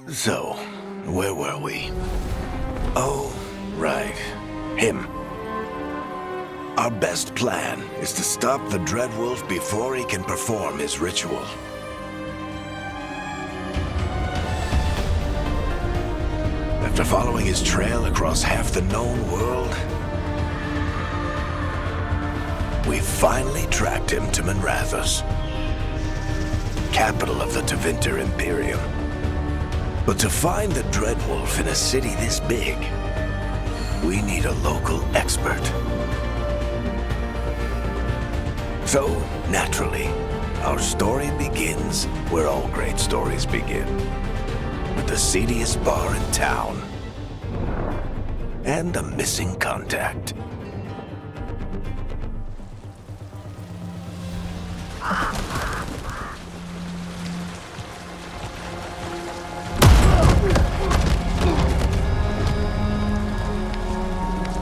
So, where were we? Oh, right. Him. Our best plan is to stop the Dreadwolf before he can perform his ritual. After following his trail across half the known world, we finally tracked him to Manrathus, capital of the Tevinter Imperium. But to find the Dreadwolf in a city this big, we need a local expert. So, naturally, our story begins where all great stories begin. With the seediest bar in town. And a missing contact.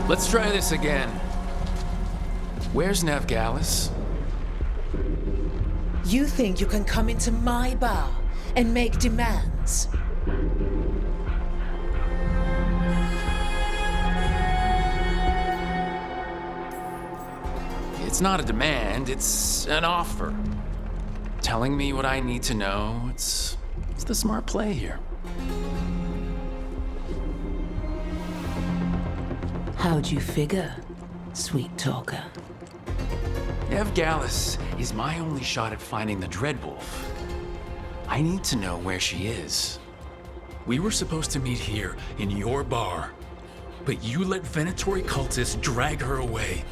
Let's try this again. Where's Navgalis? You think you can come into my bar and make demands? It's not a demand, it's an offer. Telling me what I need to know, it's the smart play here. How'd you figure, sweet talker? Navgalis is my only shot at finding the Dreadwolf. I need to know where she is. We were supposed to meet here in your bar, but you let Venatori cultists drag her away.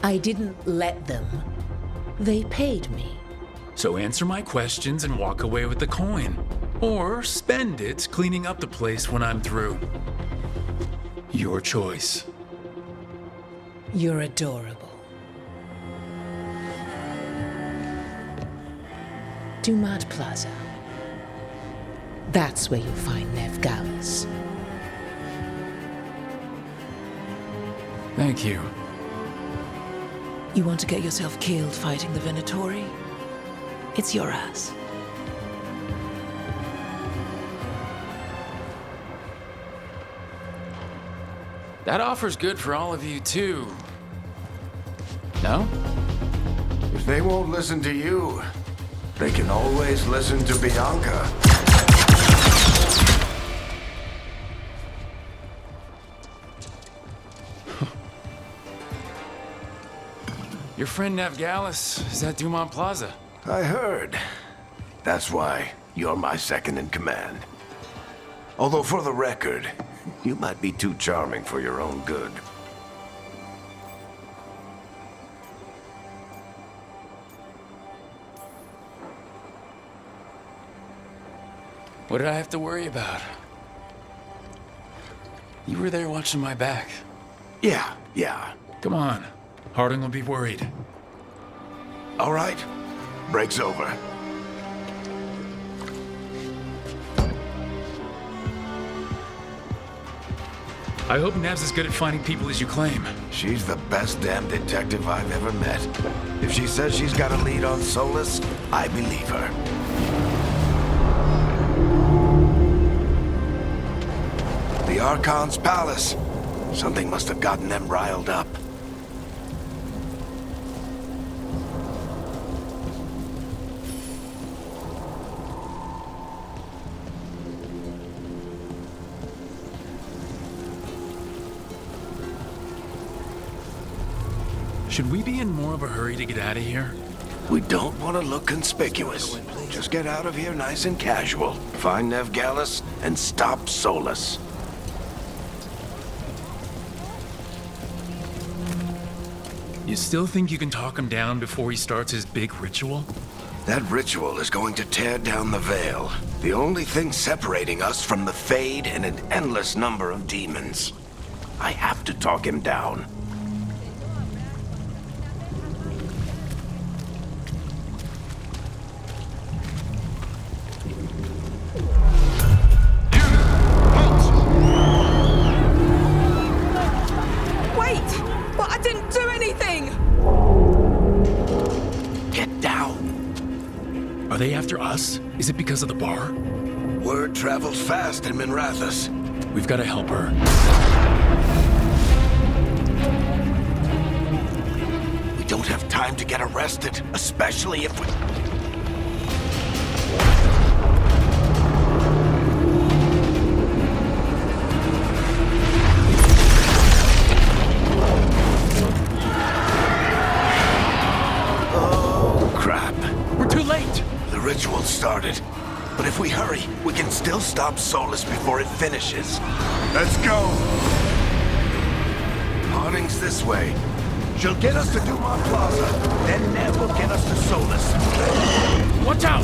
I didn't let them. They paid me. So answer my questions and walk away with the coin. Or spend it cleaning up the place when I'm through. Your choice. You're adorable. Dumad Plaza. That's where you'll find Navgalis. Thank you. You want to get yourself killed fighting the Venatori? It's your ass. That offer's good for all of you, too. No? If they won't listen to you, they can always listen to Bianca. Your friend Navgalis is at Dumont Plaza. I heard. That's why you're my second in command. Although for the record, you might be too charming for your own good. What did I have to worry about? You were there watching my back. Yeah. Come on. Harding will be worried. All right. Break's over. I hope Nav's as good at finding people as you claim. She's the best damn detective I've ever met. If she says she's got a lead on Solus, I believe her. The Archon's palace. Something must have gotten them riled up. Should we be in more of a hurry to get out of here? We don't want to look conspicuous. Just get out of here nice and casual. Find Navgalis and stop Solus. You still think you can talk him down before he starts his big ritual? That ritual is going to tear down the veil. The only thing separating us from the Fade and an endless number of demons. I have to talk him down. Are they after us? Is it because of the bar? Word travels fast in Minrathous. We've got to help her. We don't have time to get arrested, especially if we... Oh, crap. We're too late! The ritual started. But if we hurry, we can still stop Solus before it finishes. Let's go! Harding's this way. She'll get us to Dumont Plaza, then Nev will get us to Solus. Watch out!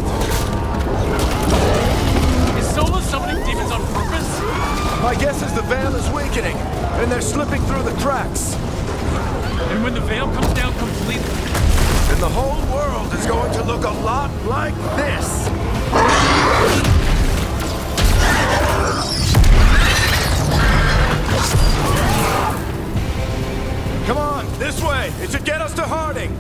Is Sola summoning demons on purpose? My guess is the veil is weakening, and they're slipping through the cracks. And when the veil comes down completely... And the whole world is going to look a lot like this. Come on, this way. It should get us to Harding.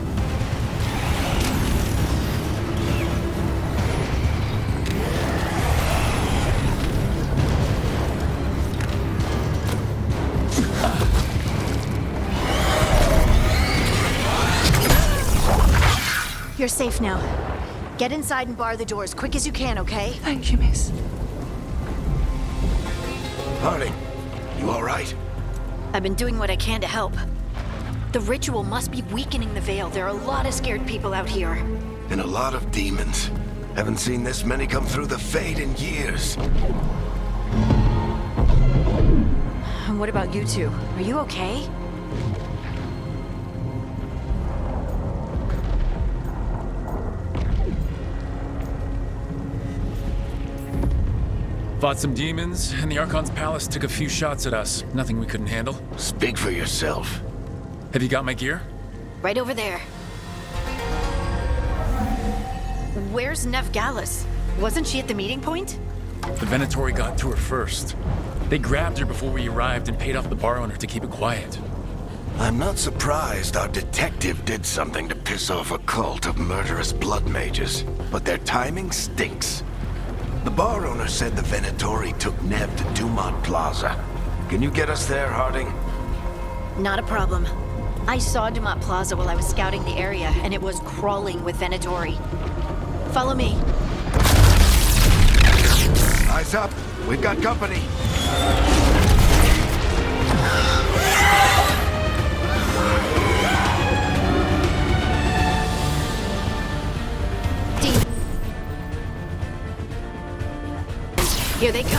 You're safe now. Get inside and bar the door as quick as you can, okay? Thank you, miss. Harding, you all right? I've been doing what I can to help. The ritual must be weakening the veil. There are a lot of scared people out here. And a lot of demons. Haven't seen this many come through the Fade in years. And what about you two? Are you okay? Fought some demons, and the Archon's palace took a few shots at us. Nothing we couldn't handle. Speak for yourself. Have you got my gear? Right over there. Where's Nev Gallus? Wasn't she at the meeting point? The Venatori got to her first. They grabbed her before we arrived and paid off the bar owner to keep it quiet. I'm not surprised our detective did something to piss off a cult of murderous blood mages, but their timing stinks. The bar owner said the Venatori took Nev to Dumont Plaza. Can you get us there, Harding? Not a problem. I saw Dumont Plaza while I was scouting the area, and it was crawling with Venatori. Follow me. Eyes up. We've got company. Here they come.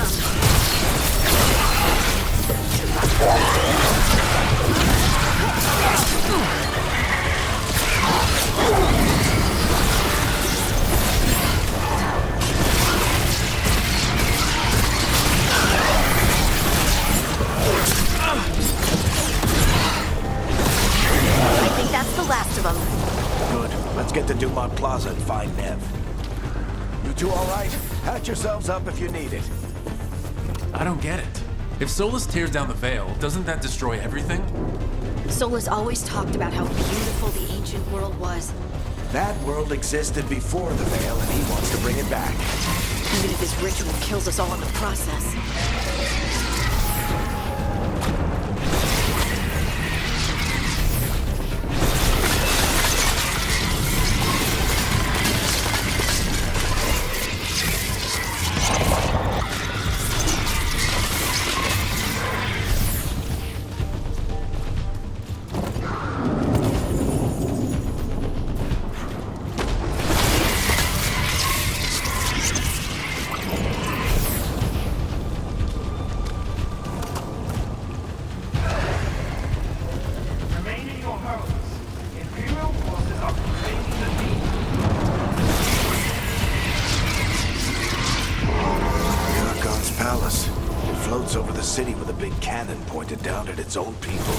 I think that's the last of them. Good. Let's get to Dumont Plaza and find Nev. You two all right? Patch yourselves up if you need it. I don't get it. If Solus tears down the veil, doesn't that destroy everything? Solus always talked about how beautiful the ancient world was. That world existed before the veil, and he wants to bring it back. Even if his ritual kills us all in the process. Over the city with a big cannon pointed down at its own people.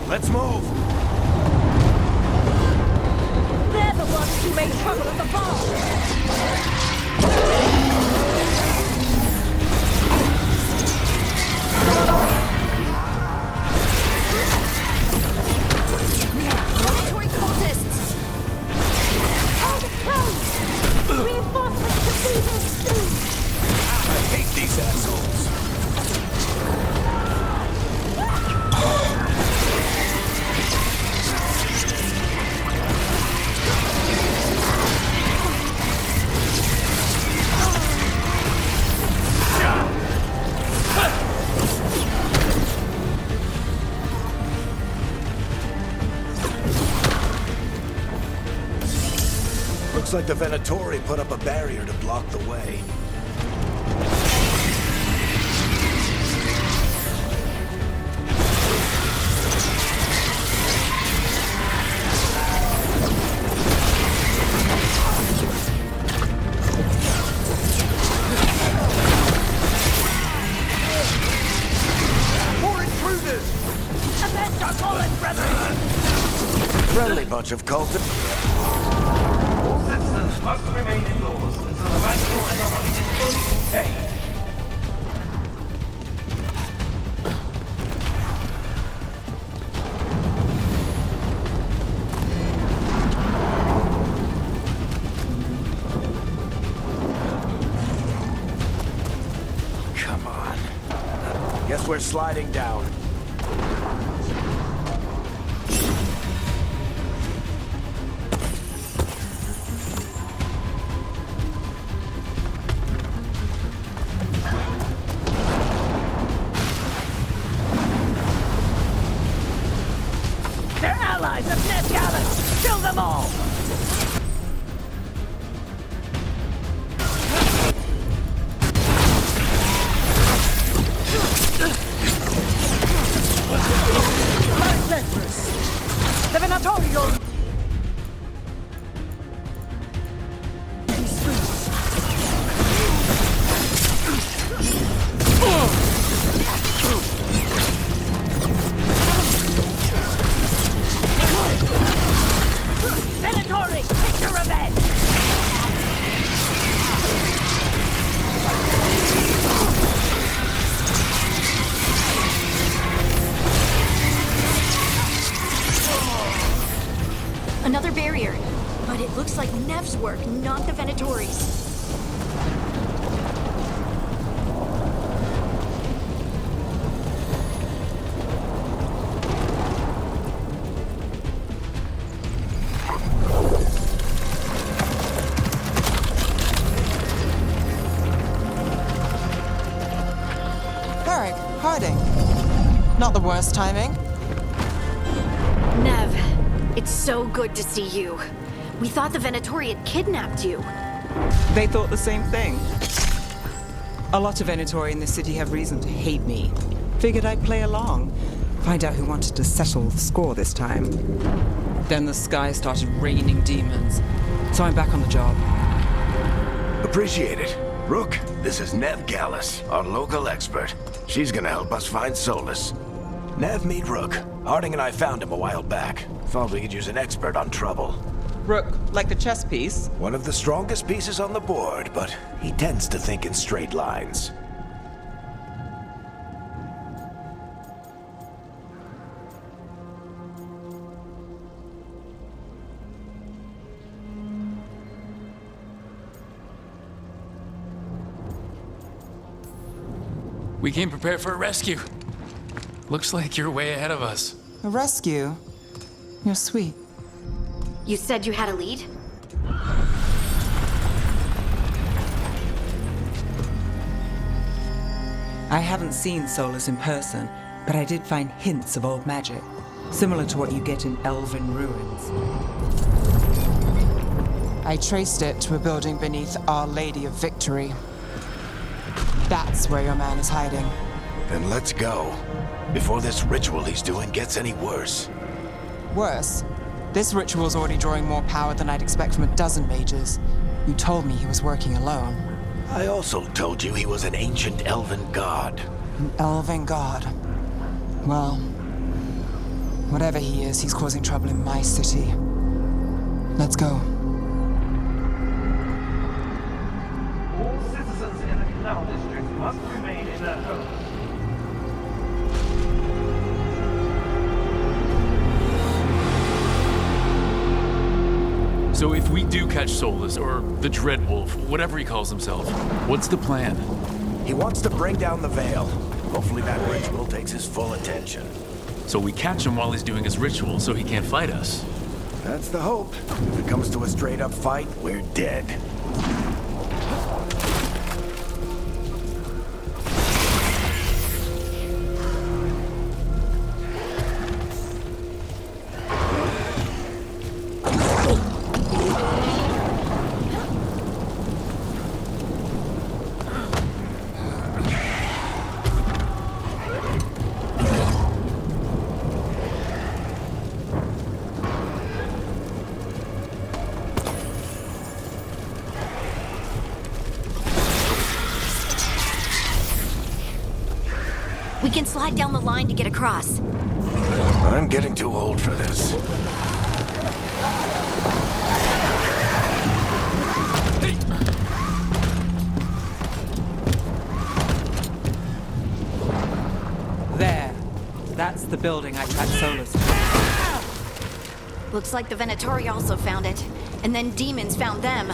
Let's move! They're the ones who made trouble at the bar! Mandatory cultists! Hold it close! Reinforcements to be here soon! I hate these assholes! Looks like the Venatori put up a barrier to block the way. More intruders! Avenge our fallen brethren! Friendly bunch of cultists. All citizens must remain indoors until the magical anomaly is fully contained. Come on. Guess we're sliding down. They're allies of Ned Gallus! Kill them all! The Venatorio! Venatori, take your revenge! Another barrier. But it looks like Nev's work, not the Venatori's. Varric, hiding. Not the worst timing. Nev, it's so good to see you. We thought the Venatori had kidnapped you. They thought the same thing. A lot of Venatori in this city have reason to hate me. Figured I'd play along. Find out who wanted to settle the score this time. Then the sky started raining demons. So I'm back on the job. Appreciate it. Rook, this is Nev Gallus, our local expert. She's gonna help us find solace. Nev, meet Rook. Harding and I found him a while back. Thought we could use an expert on trouble. Rook, like the chess piece? One of the strongest pieces on the board, but he tends to think in straight lines. We came prepared for a rescue. Looks like you're way ahead of us. A rescue? You're sweet. You said you had a lead? I haven't seen Solus in person, but I did find hints of old magic, similar to what you get in elven ruins. I traced it to a building beneath Our Lady of Victory. That's where your man is hiding. Then let's go. Before this ritual he's doing gets any worse. Worse, this ritual's already drawing more power than I'd expect from a dozen mages. You told me he was working alone. I also told you he was an ancient elven god. An elven god. Well, Whatever he is, he's causing trouble in my city. Let's go. All citizens in the Canal District must remain in their homes. So if we do catch Solus, or the Dreadwolf, whatever he calls himself, what's the plan? He wants to bring down the Veil. Hopefully that ritual takes his full attention. So we catch him while he's doing his ritual so he can't fight us. That's the hope. If it comes to a straight-up fight, we're dead. We can slide down the line to get across. I'm getting too old for this. There. That's the building I tracked Solus to. Looks like the Venatori also found it. And then demons found them.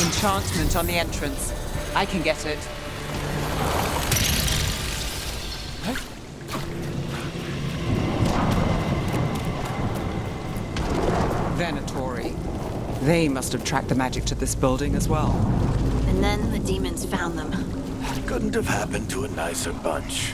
Enchantment on the entrance. I can get it. Venatori. They must have tracked the magic to this building as well. And then the demons found them. Couldn't have happened to a nicer bunch.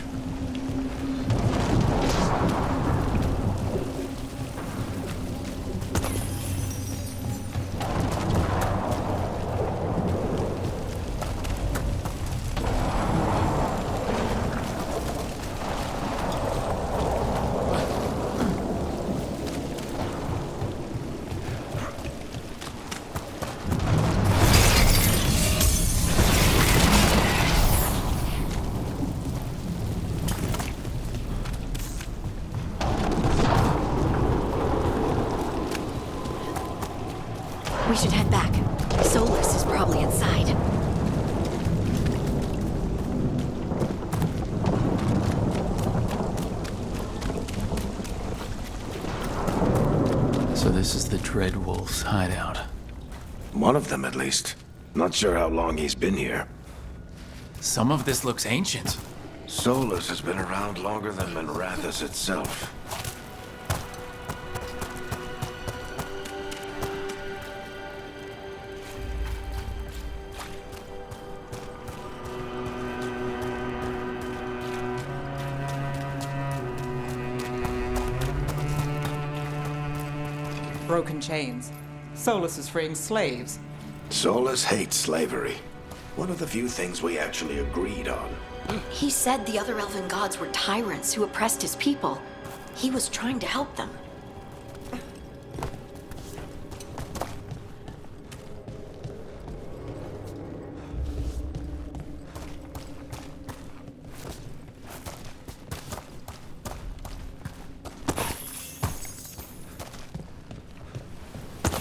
We should head back. Solus is probably inside. So this is the Dreadwolf's hideout. One of them, at least. Not sure how long he's been here. Some of this looks ancient. Solus has been around longer than Manrathus itself. Broken chains. Solus is freeing slaves. Solus hates slavery. One of the few things we actually agreed on. He said the other elven gods were tyrants who oppressed his people. He was trying to help them.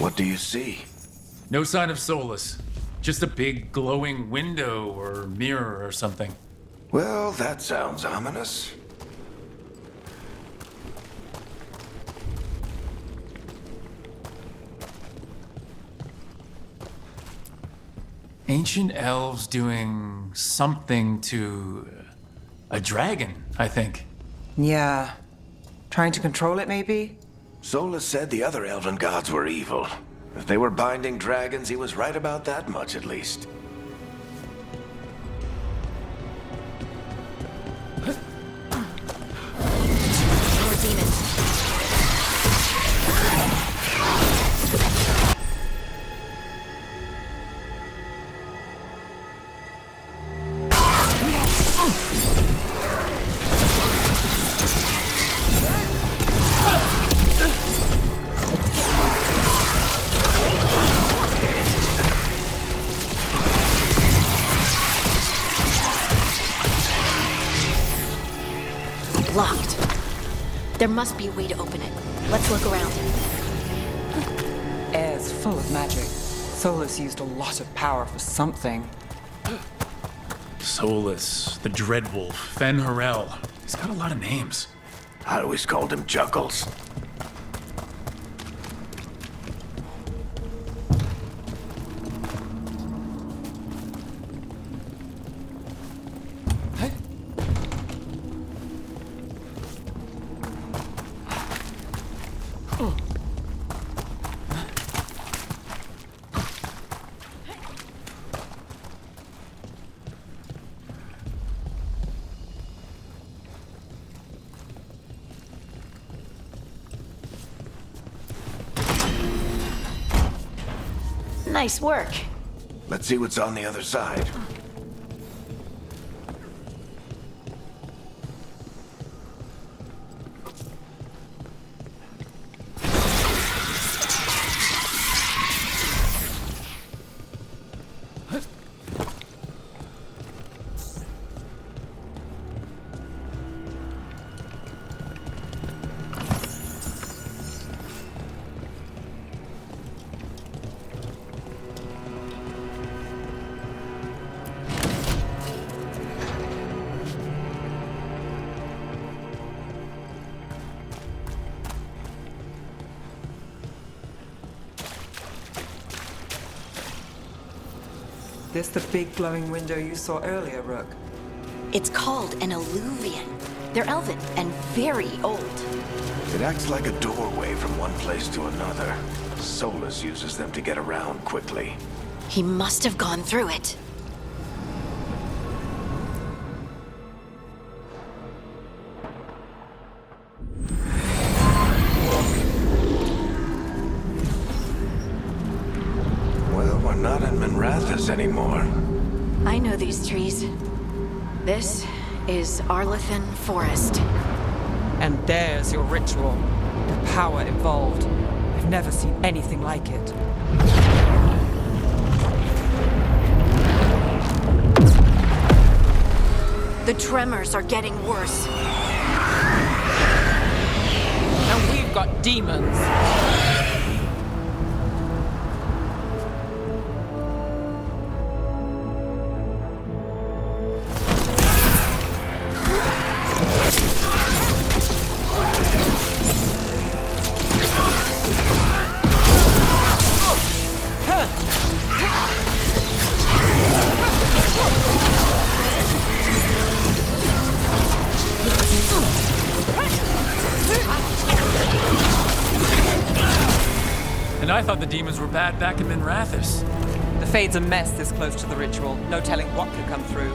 What do you see? No sign of Solus. Just a big glowing window or mirror or something. Well, that sounds ominous. Ancient elves doing something to a dragon, I think. Yeah. Trying to control it, maybe? Solus said the other elven gods were evil. If they were binding dragons, he was right about that much, at least. More demons. Locked. There must be a way to open it. Let's look around. Air's full of magic. Solus used a lot of power for something. Solus, the Dreadwolf, Fen-Harel. He's got a lot of names. I always called him Juggles. Nice work. Let's see what's on the other side. This the big glowing window you saw earlier, Rook? It's called an alluvian. They're elven and very old. It acts like a doorway from one place to another. Solus uses them to get around quickly. He must have gone through it. Well, we're not in Minrathous anymore. I know these trees. This is Arlethan Forest. And there's your ritual. The power involved. I've never seen anything like it. The tremors are getting worse. And we've got demons. And I thought the demons were bad back in Minrathous. The Fade's a mess this close to the ritual. No telling what could come through.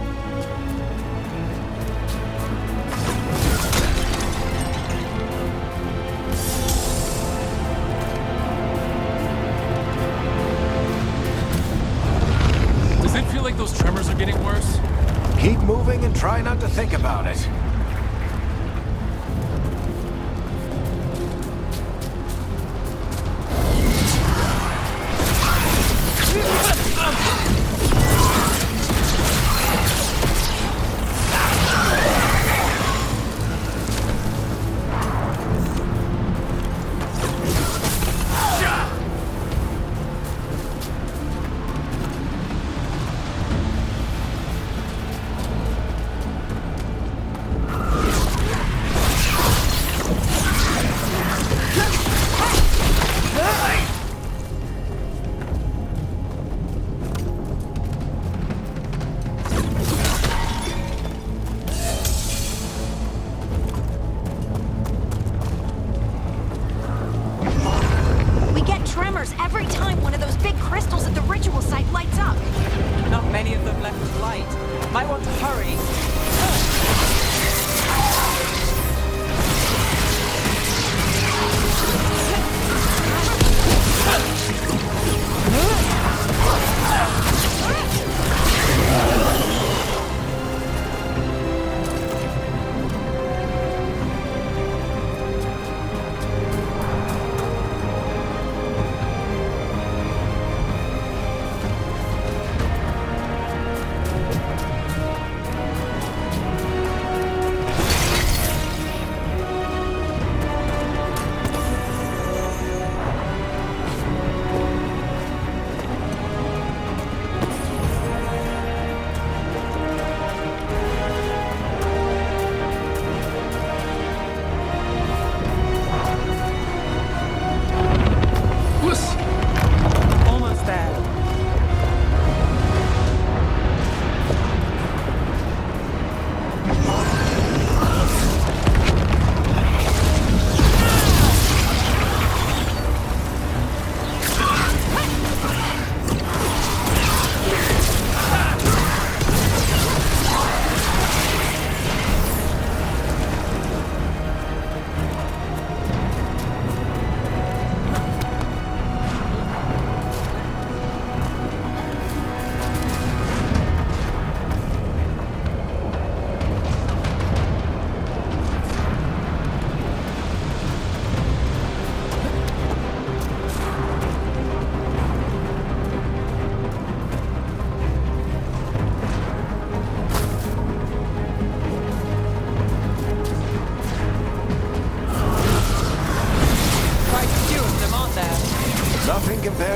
Does it feel like those tremors are getting worse? Keep moving and try not to think about it.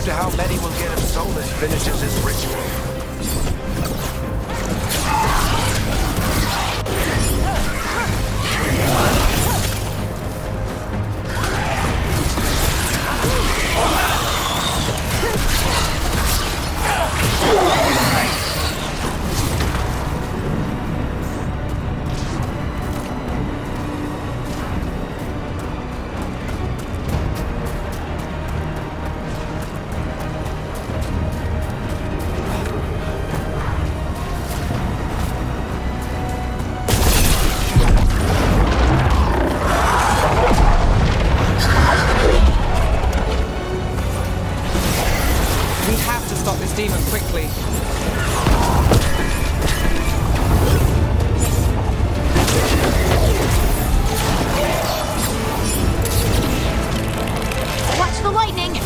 wonder how many we'll get if Solus finishes his ritual. Demon quickly. Watch the lightning!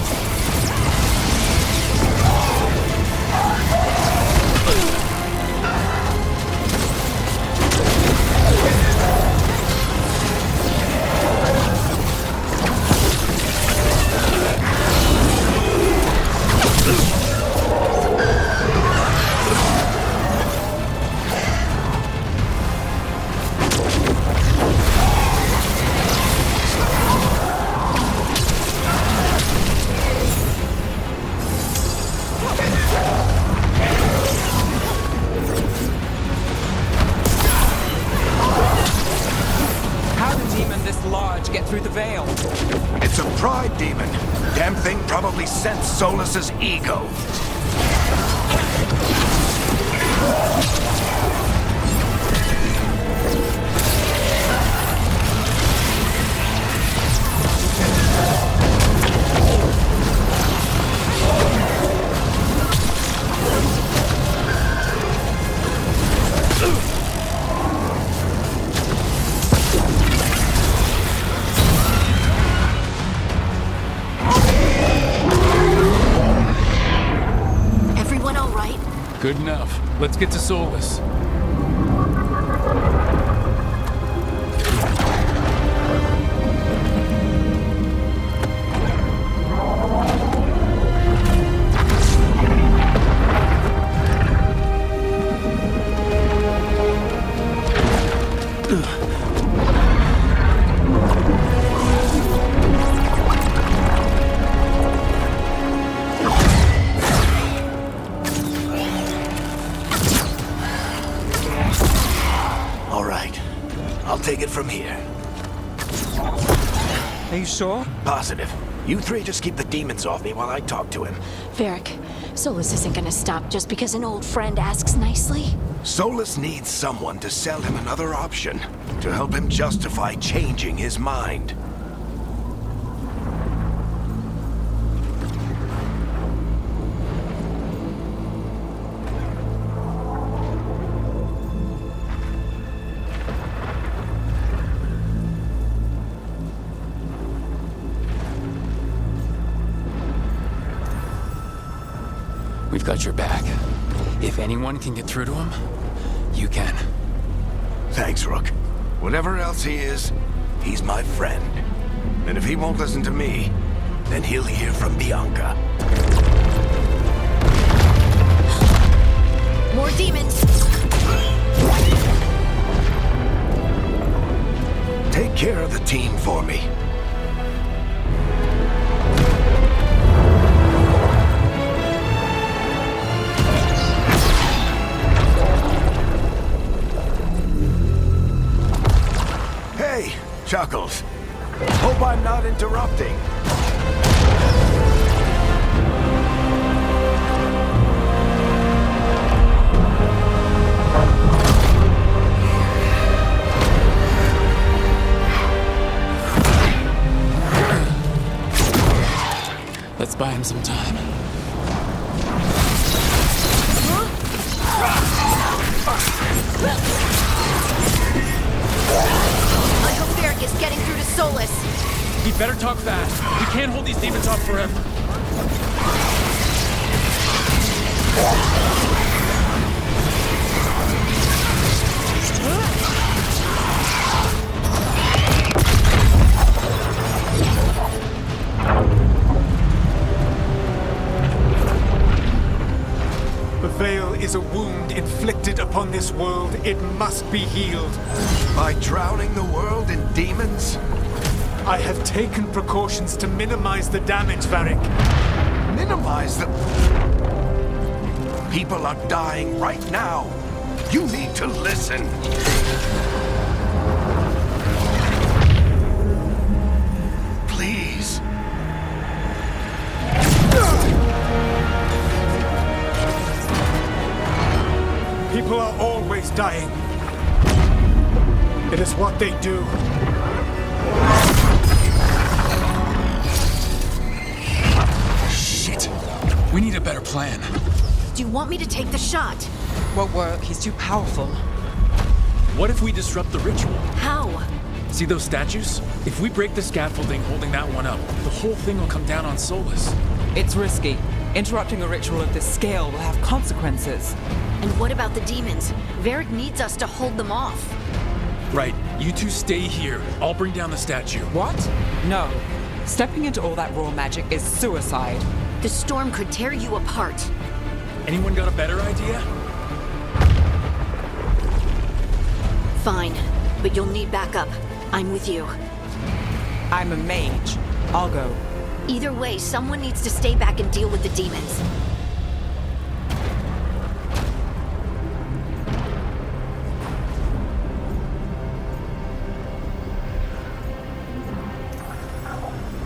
Through the veil. It's a pride demon. Damn thing probably sensed Solus's ego. Good enough. Let's get to Solus. Take it from here. Are you sure? Positive. You three just keep the demons off me while I talk to him. Varric, Solus isn't gonna stop just because an old friend asks nicely. Solus needs someone to sell him another option, to help him justify changing his mind. We've got your back. If anyone can get through to him, you can. Thanks, Rook. Whatever else he is, he's my friend. And if he won't listen to me, then he'll hear from Bianca. More demons! Take care of the team for me. Hey, Chuckles. Hope I'm not interrupting. Let's buy him some time. I hope Varric is getting through to Solus. He better talk fast. We can't hold these demons off forever. is a wound inflicted upon this world. It must be healed. By drowning the world in demons? I have taken precautions to minimize the damage, Varric. Minimize the... People are dying right now. You need to listen. Please. People are always dying. It is what they do. Shit. We need a better plan. Do you want me to take the shot? Won't work. He's too powerful. What if we disrupt the ritual? How? See those statues? If we break the scaffolding holding that one up, the whole thing will come down on Solus. It's risky. Interrupting a ritual of this scale will have consequences. And what about the demons? Varric needs us to hold them off. Right, you two stay here. I'll bring down the statue. What? No. Stepping into all that raw magic is suicide. The storm could tear you apart. Anyone got a better idea? Fine, but you'll need backup. I'm with you. I'm a mage. I'll go. Either way, someone needs to stay back and deal with the demons.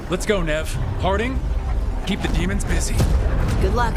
Let's go, Nev. Harding, keep the demons busy. Good luck.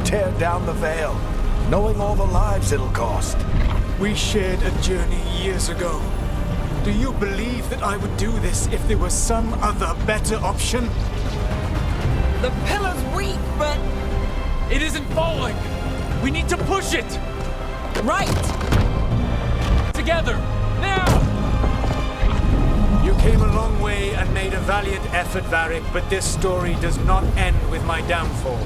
Tear down the veil, knowing all the lives it'll cost. We shared a journey years ago. Do you believe that I would do this if there was some other better option? The pillar's weak, but... It isn't falling! We need to push it! Right! Together! Now! You came a long way and made a valiant effort, Varric, but this story does not end with my downfall.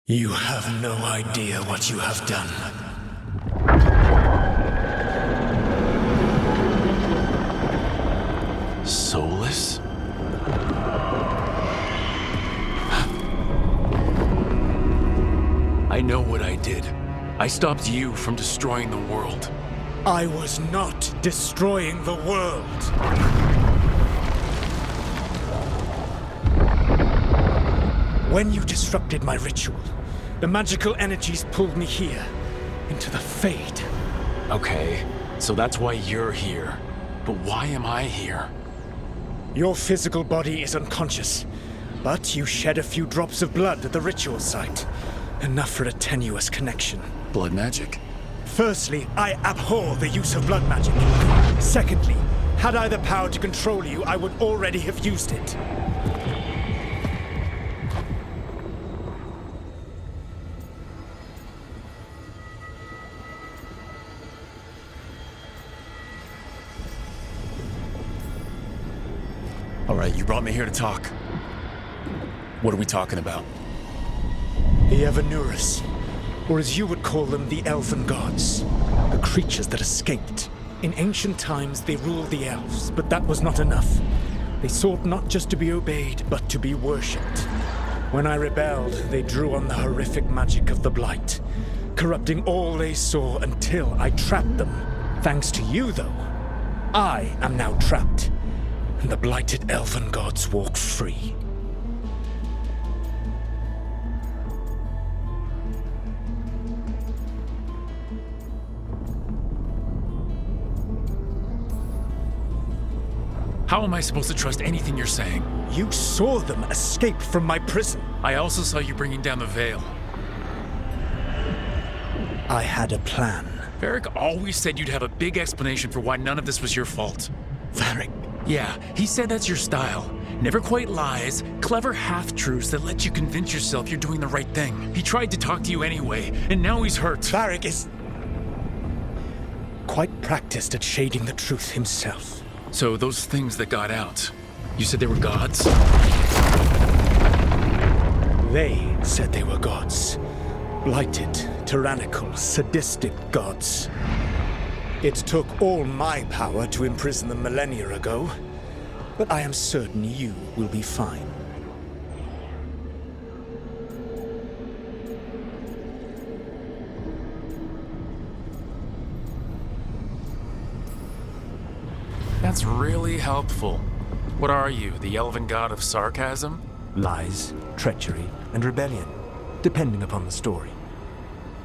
You have no idea what you have done. Soulless? I know what I did. I stopped you from destroying the world. I was not destroying the world. When you disrupted my ritual, the magical energies pulled me here, into the Fade. Okay, so that's why you're here. But why am I here? Your physical body is unconscious, but you shed a few drops of blood at the ritual site. Enough for a tenuous connection. Blood magic? Firstly, I abhor the use of blood magic. Secondly, had I the power to control you, I would already have used it. All right, you brought me here to talk. What are we talking about? The Evanurus, or as you would call them, the Elven Gods. The creatures that escaped. In ancient times, they ruled the elves, but that was not enough. They sought not just to be obeyed, but to be worshipped. When I rebelled, they drew on the horrific magic of the Blight, corrupting all they saw until I trapped them. Thanks to you, though, I am now trapped, and the blighted Elven Gods walk free. How am I supposed to trust anything you're saying? You saw them escape from my prison. I also saw you bringing down the veil. I had a plan. Varric always said you'd have a big explanation for why none of this was your fault. Varric? Yeah, he said that's your style. Never quite lies, clever half-truths that let you convince yourself you're doing the right thing. He tried to talk to you anyway, and now he's hurt. Varric is quite practiced at shading the truth himself. So those things that got out, you said they were gods? They said they were gods. Blighted, tyrannical, sadistic gods. It took all my power to imprison them millennia ago, but I am certain you will be fine. That's really helpful. What are you, the elven god of sarcasm? Lies, treachery, and rebellion, depending upon the story.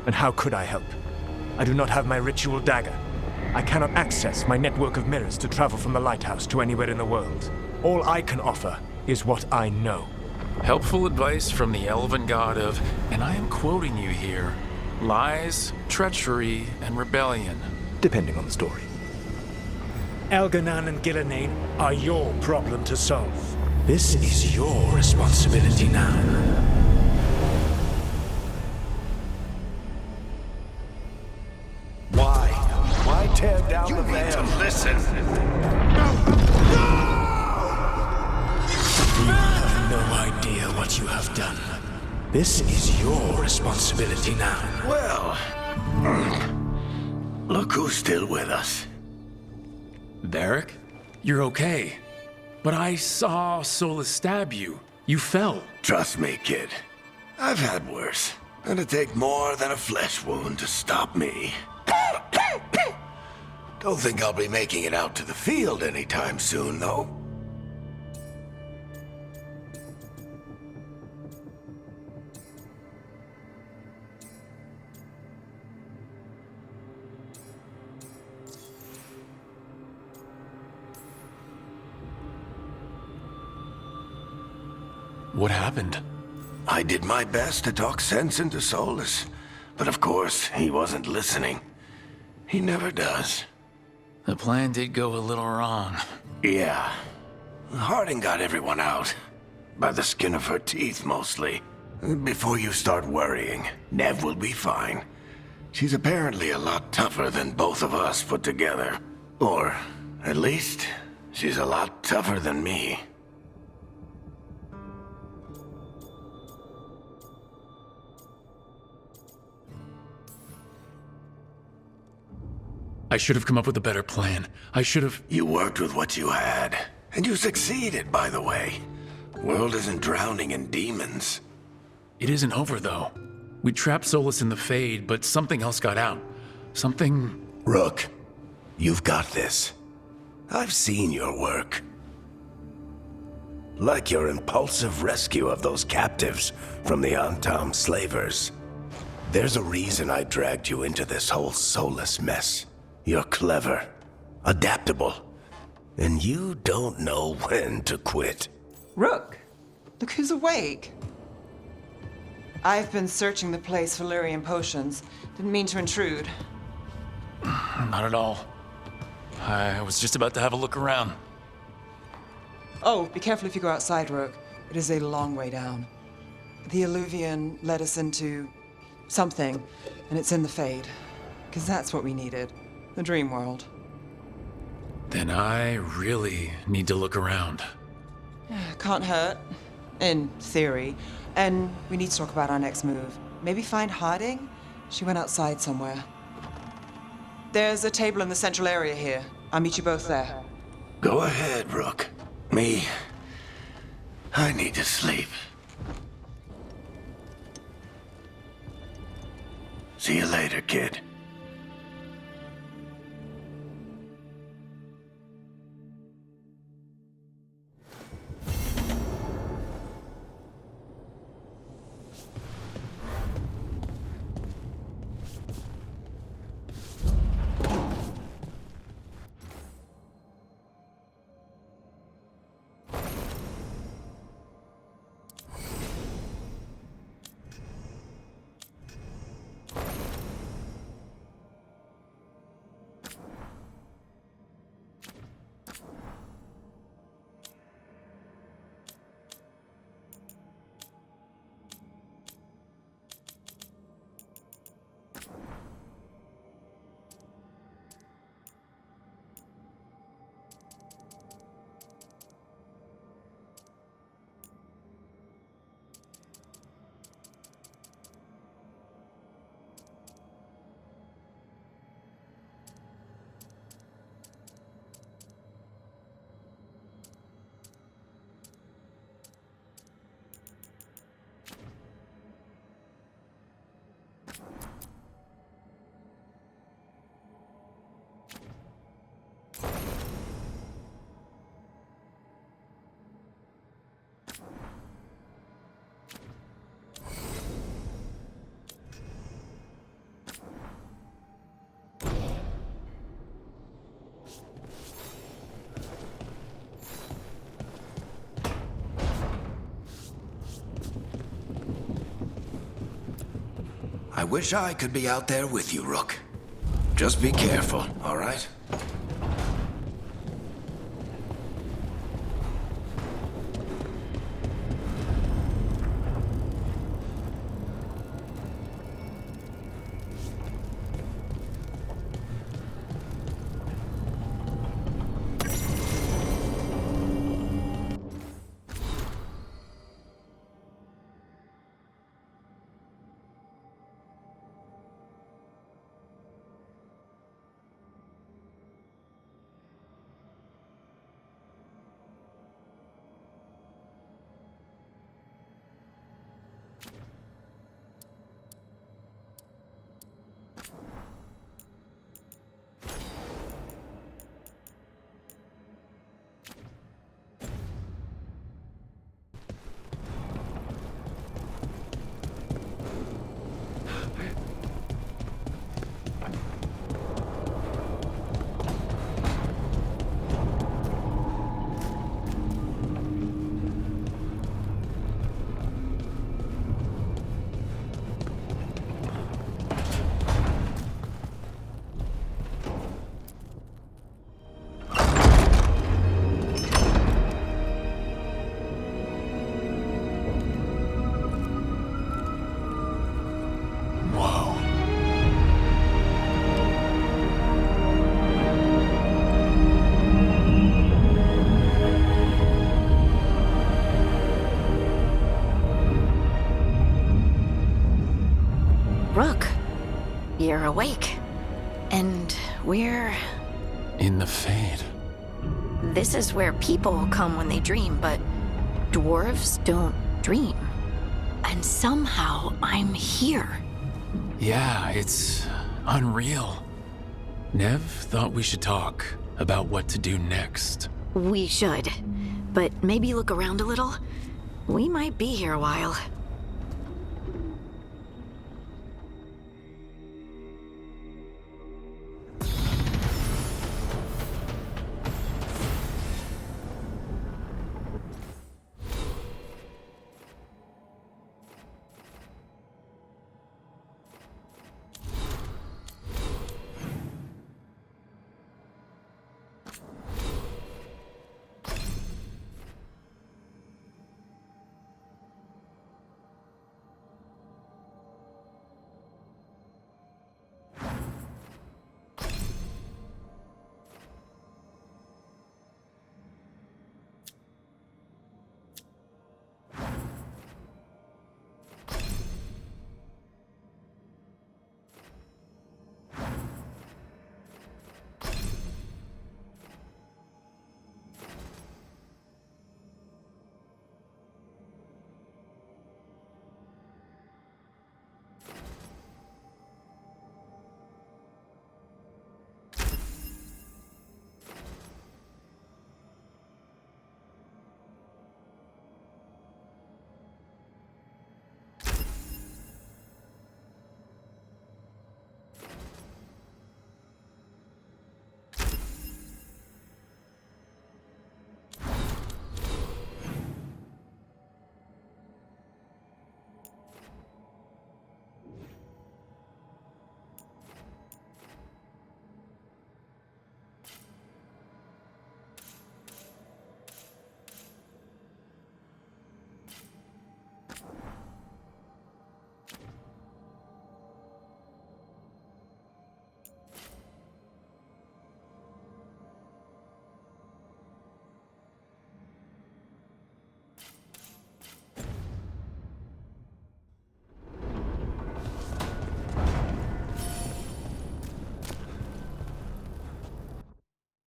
And how could I help? I do not have my ritual dagger. I cannot access my network of mirrors to travel from the lighthouse to anywhere in the world. All I can offer is what I know. Helpful advice from the elven god of, and I am quoting you here, lies, treachery, and rebellion. Depending on the story. Elganan and Gillenane are your problem to solve. This is your responsibility now. Why tear down the veil? You need to listen. You have no idea what you have done. This is your responsibility now. Well, look who's still with us. Varric? You're okay. But I saw Solus stab you. You fell. Trust me, kid. I've had worse. It'd take more than a flesh wound to stop me. Don't think I'll be making it out to the field anytime soon, though. What happened? I did my best to talk sense into Solus, but of course, he wasn't listening. He never does. The plan did go a little wrong. Yeah. Harding got everyone out. By the skin of her teeth, mostly. Before you start worrying, Nev will be fine. She's apparently a lot tougher than both of us put together. Or, at least, she's a lot tougher than me. I should have come up with a better plan. I should have... You worked with what you had. And you succeeded, by the way. World isn't drowning in demons. It isn't over, though. We trapped Solus in the Fade, but something else got out. Something... Rook, you've got this. I've seen your work. Like your impulsive rescue of those captives from the Antam slavers. There's a reason I dragged you into this whole Solus mess. You're clever, adaptable, and you don't know when to quit. Rook, look who's awake. I've been searching the place for lyrium potions. Didn't mean to intrude. Not at all. I was just about to have a look around. Oh, be careful if you go outside, Rook. It is a long way down. The Alluvian led us into something, and it's in the Fade. Because that's what we needed. The dream world. Then I really need to look around. Can't hurt. In theory. And we need to talk about our next move. Maybe find Harding? She went outside somewhere. There's a table in the central area here. I'll meet you both there. Go ahead, Rook. I need to sleep. See you later, kid. I wish I could be out there with you, Rook. Just be careful, all right? Rook, you're awake. And We're... In the Fade. This is where people come when they dream, but dwarves don't dream. And somehow I'm here. Yeah, it's unreal. Nev thought we should talk about what to do next. We should. But maybe look around a little. We might be here a while.